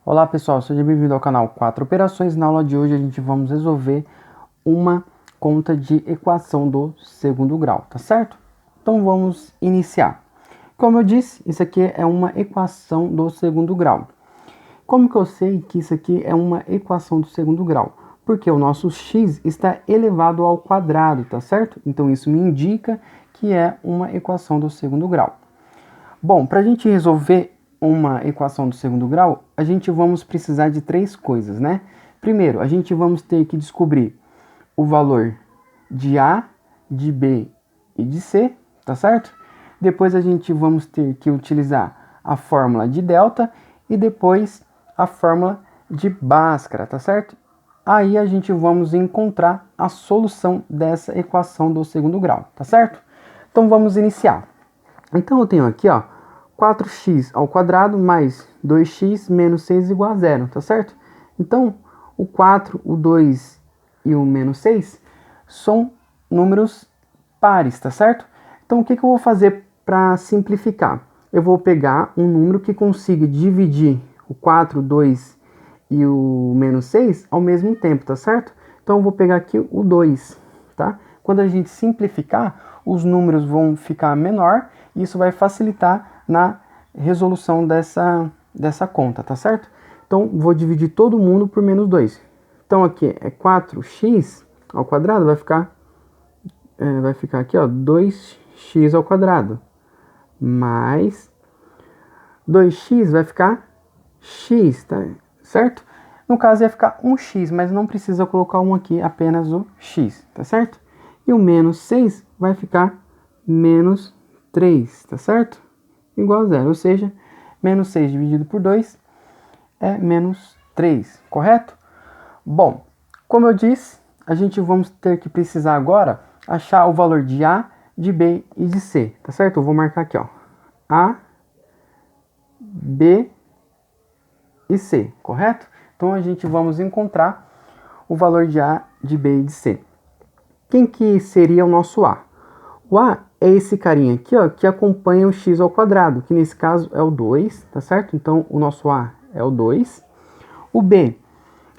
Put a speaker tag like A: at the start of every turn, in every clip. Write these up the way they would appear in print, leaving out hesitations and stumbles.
A: Olá pessoal, seja bem-vindo ao canal 4 Operações. Na aula de hoje a gente vamos resolver uma conta de equação do segundo grau, tá certo? Então vamos iniciar. Como eu disse, isso aqui é uma equação do segundo grau. Como que eu sei que isso aqui é uma equação do segundo grau? Porque o nosso x está elevado ao quadrado, tá certo? Então isso me indica que é uma equação do segundo grau. Bom, para a gente resolver uma equação do segundo grau, a gente vamos precisar de três coisas, né? Primeiro, a gente vamos ter que descobrir o valor de A, de B e de C, tá certo? Depois a gente vamos ter que utilizar a fórmula de delta e depois a fórmula de Bhaskara, tá certo? Aí a gente vamos encontrar a solução dessa equação do segundo grau, tá certo? Então vamos iniciar. Então eu tenho aqui, ó, 4x ao quadrado mais 2x menos 6 igual a zero, tá certo? Então, o 4, o 2 e o menos 6 são números pares, tá certo? Então, o que eu vou fazer para simplificar? Eu vou pegar um número que consiga dividir o 4, o 2 e o menos 6 ao mesmo tempo, tá certo? Então, eu vou pegar aqui o 2, tá? Quando a gente simplificar, os números vão ficar menor e isso vai facilitar na resolução dessa conta, tá certo? Então, vou dividir todo mundo por menos 2. Então, aqui é 4x ao quadrado, vai ficar aqui, ó, 2x ao quadrado. Mais 2x vai ficar x, tá certo? No caso, ia ficar 1x, mas não precisa colocar 1 aqui, apenas o x, tá certo? E o menos 6 vai ficar menos 3, tá certo? Igual a zero, ou seja, menos 6 dividido por 2 é menos 3, correto? Bom, como eu disse, a gente vamos ter que precisar agora achar o valor de A, de B e de C, tá certo? Eu vou marcar aqui, ó, A, B e C, correto? Então a gente vamos encontrar o valor de A, de B e de C. Quem que seria o nosso A? O A é esse carinha aqui, ó, que acompanha o x ao quadrado, que nesse caso é o 2, tá certo? Então, o nosso A é o 2. O B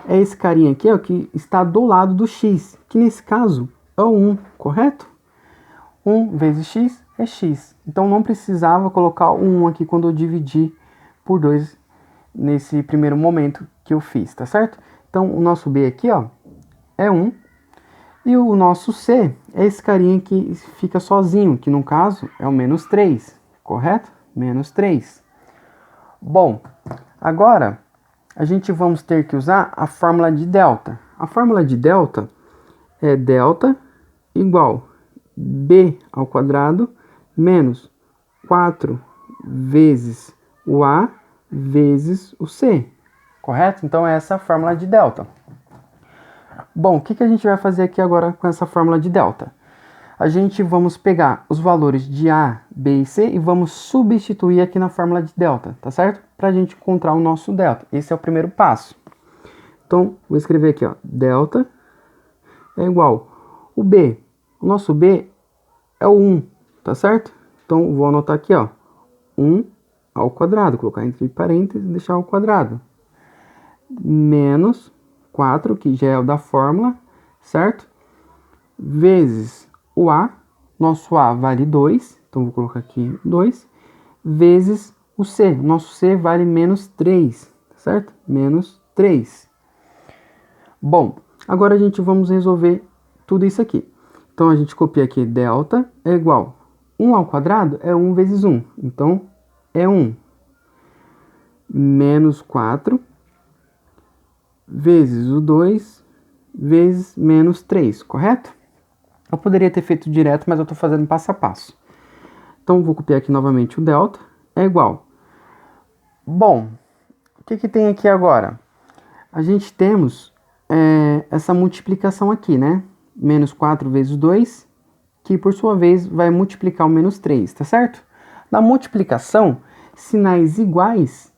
A: é esse carinha aqui, ó, que está do lado do x, que nesse caso é o 1, correto? 1 vezes x é x. Então, não precisava colocar o 1 aqui quando eu dividi por 2 nesse primeiro momento que eu fiz, tá certo? Então, o nosso B aqui, ó, é 1. E o nosso C é esse carinha que fica sozinho, que no caso é o menos 3, correto? Menos 3. Bom, agora a gente vamos ter que usar a fórmula de delta. A fórmula de delta é delta igual B ao quadrado menos 4 vezes o A vezes o C, correto? Então essa é a fórmula de delta. Bom, o que a gente vai fazer aqui agora com essa fórmula de delta? A gente vamos pegar os valores de A, B e C e vamos substituir aqui na fórmula de delta, tá certo? Para a gente encontrar o nosso delta. Esse é o primeiro passo. Então, vou escrever aqui, ó, delta é igual o B. O nosso B é o 1, tá certo? Então, vou anotar aqui, ó, 1 ao quadrado, colocar entre parênteses e deixar ao quadrado. Menos 4, que já é o da fórmula, certo? Vezes o A, nosso A vale 2, então vou colocar aqui 2, vezes o C, nosso C vale menos 3, certo? Menos 3. Bom, agora a gente vamos resolver tudo isso aqui. Então a gente copia aqui, delta é igual 1 ao quadrado é 1 vezes 1, então é 1. Menos 4 vezes o 2 vezes menos 3, correto? Eu poderia ter feito direto, mas eu estou fazendo passo a passo. Então, vou copiar aqui novamente o delta, é igual. Bom, o que tem aqui agora? A gente temos essa multiplicação aqui, né? Menos 4 vezes 2, que por sua vez vai multiplicar o menos 3, tá certo? Na multiplicação, sinais iguais,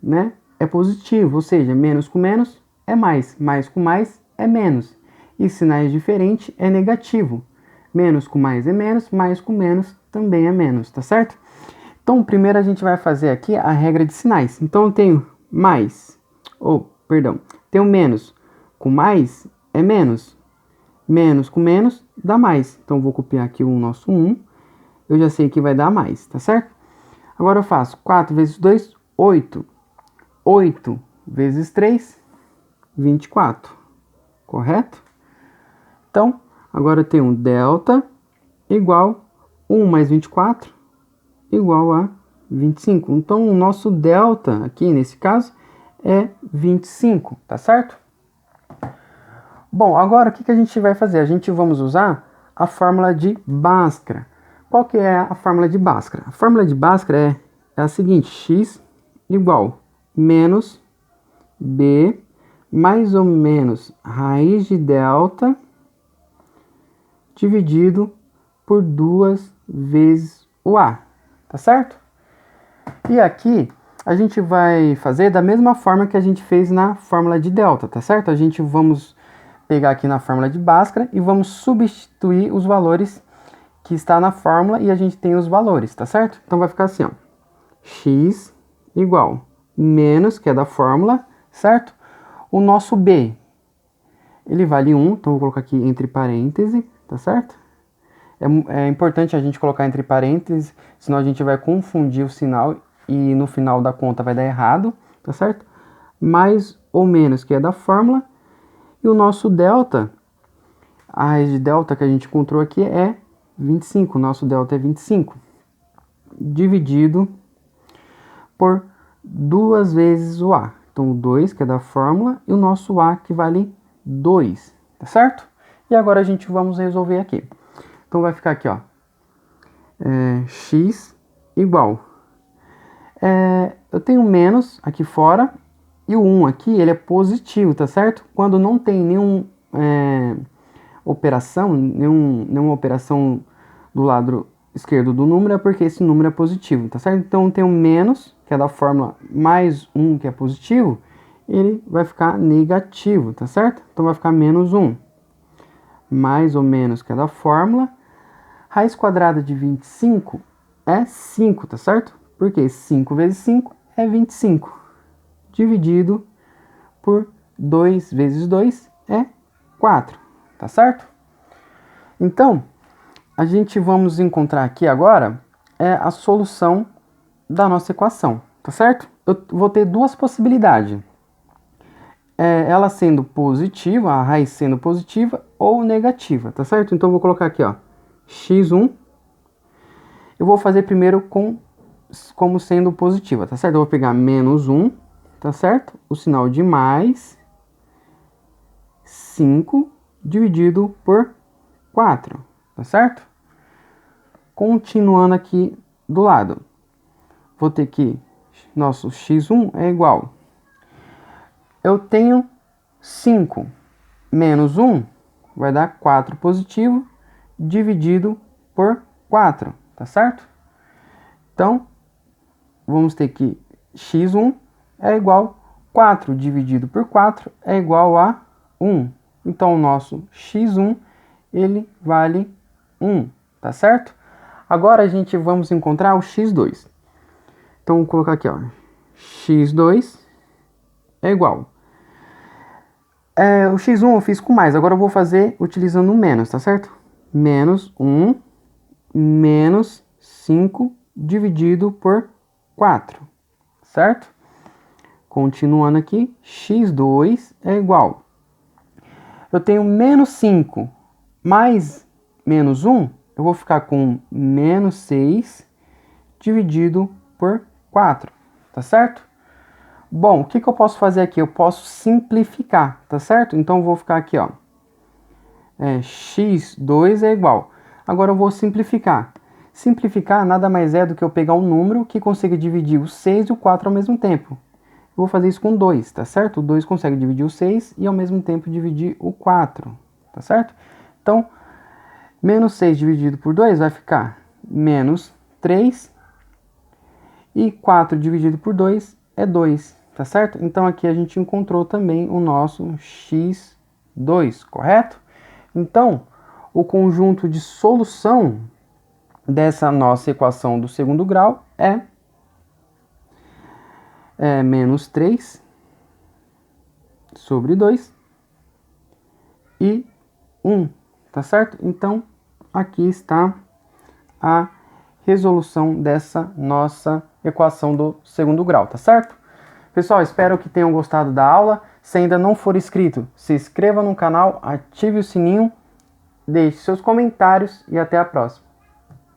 A: né, é positivo, ou seja, menos com menos é mais com mais é menos. E sinais diferentes é negativo. Menos com mais é menos, mais com menos também é menos, tá certo? Então, primeiro a gente vai fazer aqui a regra de sinais. Então, eu tenho mais Perdão, tenho menos com mais é menos. Menos com menos dá mais. Então, vou copiar aqui o nosso 1. Eu já sei que vai dar mais, tá certo? Agora eu faço 4 vezes 2, 8. 8 vezes 3, 24. Correto? Então, agora eu tenho um delta igual 1 mais 24 igual a 25. Então, o nosso delta aqui, nesse caso, é 25, tá certo? Bom, agora o que a gente vai fazer? A gente vamos usar a fórmula de Bhaskara. Qual que é a fórmula de Bhaskara? A fórmula de Bhaskara é a seguinte: x igual menos b mais ou menos raiz de delta dividido por 2 vezes o a, tá certo? E aqui a gente vai fazer da mesma forma que a gente fez na fórmula de delta, tá certo? A gente vamos pegar aqui na fórmula de Bhaskara e vamos substituir os valores que está na fórmula e a gente tem os valores, tá certo? Então vai ficar assim, ó, x igual menos, que é da fórmula, certo? O nosso b, ele vale 1, então vou colocar aqui entre parênteses, tá certo? É importante a gente colocar entre parênteses, senão a gente vai confundir o sinal e no final da conta vai dar errado, tá certo? Mais ou menos, que é da fórmula, e o nosso delta, a raiz de delta que a gente encontrou aqui é 25, o nosso delta é 25, dividido por 2 vezes o a. Então, o 2, que é da fórmula, e o nosso a, que vale 2, tá certo? E agora a gente vamos resolver aqui. Então, vai ficar aqui, ó, x igual. Eu tenho menos aqui fora, e o 1 aqui, ele é positivo, tá certo? Quando não tem nenhuma operação do lado esquerdo do número, é porque esse número é positivo, tá certo? Então, eu tenho menos, que é da fórmula, mais 1, que é positivo, ele vai ficar negativo, tá certo? Então, vai ficar menos 1. Mais ou menos, que é da fórmula. Raiz quadrada de 25 é 5, tá certo? Porque 5 vezes 5 é 25. Dividido por 2 vezes 2 é 4, tá certo? Então, a gente vamos encontrar aqui agora a solução da nossa equação, tá certo? Eu vou ter duas possibilidades. Ela sendo positiva, a raiz sendo positiva ou negativa, tá certo? Então, eu vou colocar aqui, ó, x1. Eu vou fazer primeiro como sendo positiva, tá certo? Eu vou pegar menos 1, tá certo? O sinal de mais 5 dividido por 4, tá certo? Continuando aqui do lado, vou ter que nosso x1 é igual. Eu tenho 5 menos 1 vai dar 4 positivo dividido por 4, tá certo? Então, vamos ter que x1 é igual 4 dividido por 4 é igual a 1. Então, o nosso x1, ele vale 1, tá certo? Agora, a gente vamos encontrar o x2. Então, vou colocar aqui, ó, x2 é igual. O x1 eu fiz com mais, agora eu vou fazer utilizando o menos, tá certo? Menos 1 menos 5 dividido por 4, certo? Continuando aqui, x2 é igual. Eu tenho menos 5 mais menos 1, eu vou ficar com menos 6 dividido por 4, tá certo? Bom, o que eu posso fazer aqui? Eu posso simplificar, tá certo? Então, eu vou ficar aqui, ó, x2 é igual. Agora, eu vou simplificar. Simplificar nada mais é do que eu pegar um número que consiga dividir o 6 e o 4 ao mesmo tempo. Eu vou fazer isso com 2, tá certo? O 2 consegue dividir o 6 e ao mesmo tempo dividir o 4, tá certo? Então, menos 6 dividido por 2 vai ficar menos 3 e 4 dividido por 2 é 2, tá certo? Então, aqui a gente encontrou também o nosso x2, correto? Então, o conjunto de solução dessa nossa equação do segundo grau é menos 3 sobre 2 e 1, tá certo? Então, aqui está a resolução dessa nossa equação do segundo grau, tá certo? Pessoal, espero que tenham gostado da aula. Se ainda não for inscrito, se inscreva no canal, ative o sininho, deixe seus comentários e até a próxima.